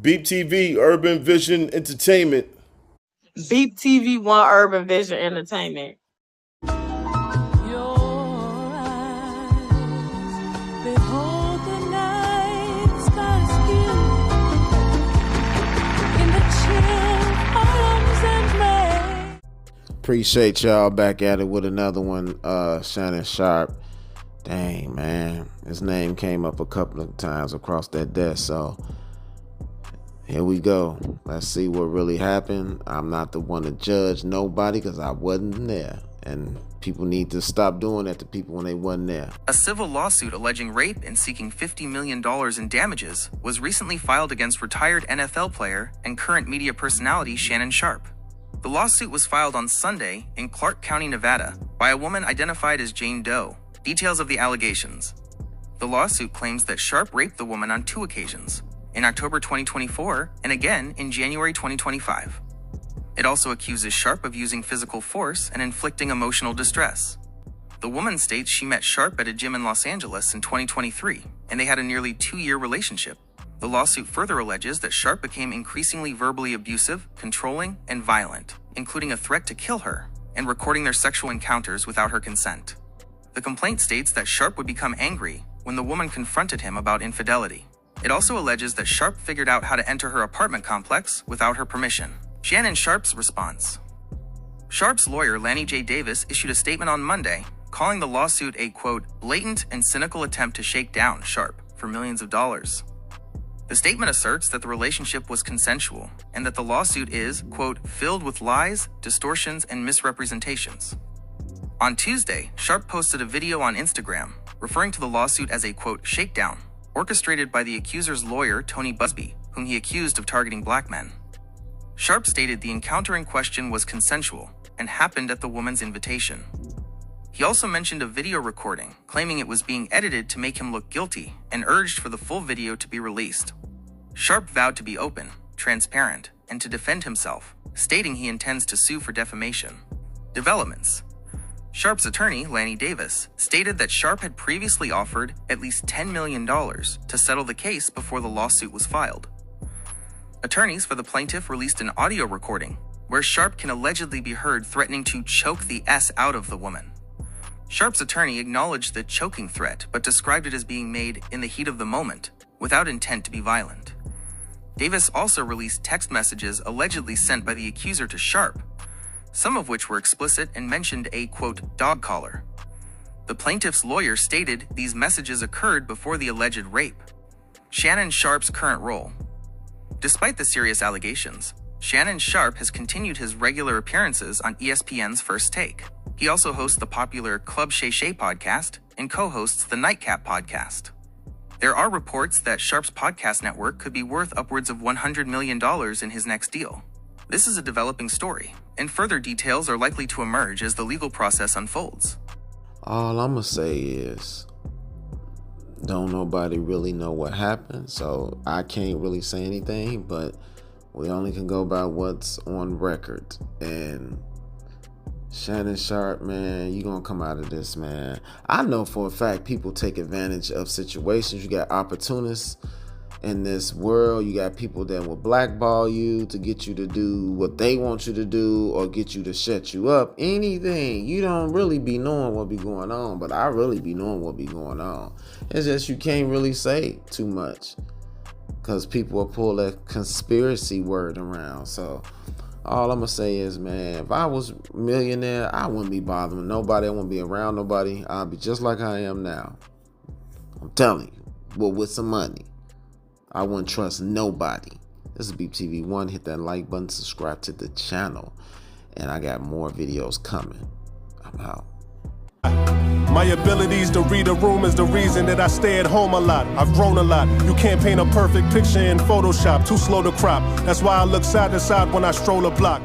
Beep TV, Urban Vision Entertainment. Beep TV One Urban Vision Entertainment. Appreciate y'all back at it with another one. Shannon Sharpe. Dang, man, his name came up a couple of times across that desk, so here we go. Let's see what really happened. I'm not the one to judge nobody because I wasn't there, and people need to stop doing that to people when they wasn't there. A civil lawsuit alleging rape and seeking $50 million in damages was recently filed against retired NFL player and current media personality Shannon Sharpe. The lawsuit was filed on Sunday in Clark County, Nevada, by a woman identified as Jane Doe. Details of the allegations. The lawsuit claims that Sharpe raped the woman on 2 occasions, in October 2024 and again in January 2025. It also accuses Sharpe of using physical force and inflicting emotional distress. The woman states she met Sharpe at a gym in Los Angeles in 2023, and they had a nearly 2-year relationship. The lawsuit further alleges that Sharpe became increasingly verbally abusive, controlling, and violent, including a threat to kill her, and recording their sexual encounters without her consent. The complaint states that Sharpe would become angry when the woman confronted him about infidelity. It also alleges that Sharpe figured out how to enter her apartment complex without her permission. Shannon Sharpe's response. Sharpe's lawyer, Lanny J. Davis, issued a statement on Monday, calling the lawsuit a, quote, blatant and cynical attempt to shake down Sharpe for millions of dollars. The statement asserts that the relationship was consensual and that the lawsuit is, quote, filled with lies, distortions, and misrepresentations. On Tuesday, Sharpe posted a video on Instagram referring to the lawsuit as a, quote, shakedown, orchestrated by the accuser's lawyer, Tony Busby, whom he accused of targeting black men. Sharpe stated the encounter in question was consensual and happened at the woman's invitation. He also mentioned a video recording, claiming it was being edited to make him look guilty, and urged for the full video to be released. Sharpe vowed to be open, transparent, and to defend himself, stating he intends to sue for defamation. Developments. Sharpe's attorney, Lanny Davis, stated that Sharpe had previously offered at least $10 million to settle the case before the lawsuit was filed. Attorneys for the plaintiff released an audio recording where Sharpe can allegedly be heard threatening to choke the S out of the woman. Sharpe's attorney acknowledged the choking threat, but described it as being made in the heat of the moment, without intent to be violent. Davis also released text messages allegedly sent by the accuser to Sharpe, some of which were explicit and mentioned a, quote, dog collar. The plaintiff's lawyer stated these messages occurred before the alleged rape. Shannon Sharpe's current role. Despite the serious allegations, Shannon Sharpe has continued his regular appearances on ESPN's First Take. He also hosts the popular Club Shay Shay podcast and co-hosts the Nightcap podcast. There are reports that Sharpe's podcast network could be worth upwards of $100 million in his next deal. This is a developing story, and further details are likely to emerge as the legal process unfolds. All I'm gonna say is, don't nobody really know what happened, so I can't really say anything, but we only can go by what's on record. And Shannon Sharpe, man, you gonna come out of this, man. I know for a fact people take advantage of situations. You got opportunists in this world. You got people that will blackball you to get you to do what they want you to do or get you to shut you up. Anything. You don't really be knowing what be going on, but I really be knowing what be going on. It's just you can't really say too much because people will pull that conspiracy word around. So all I'm gonna say is, man, if I was a millionaire, I wouldn't be bothering nobody. I wouldn't be around nobody. I'd be just like I am now. I'm telling you. But with some money, I wouldn't trust nobody. This is Beep TV 1. Hit that like button, subscribe to the channel, and I got more videos coming. I'm out. My abilities to read a room is the reason that I stay at home a lot. I've grown a lot. You can't paint a perfect picture in Photoshop. Too slow to crop. That's why I look side to side when I stroll a block.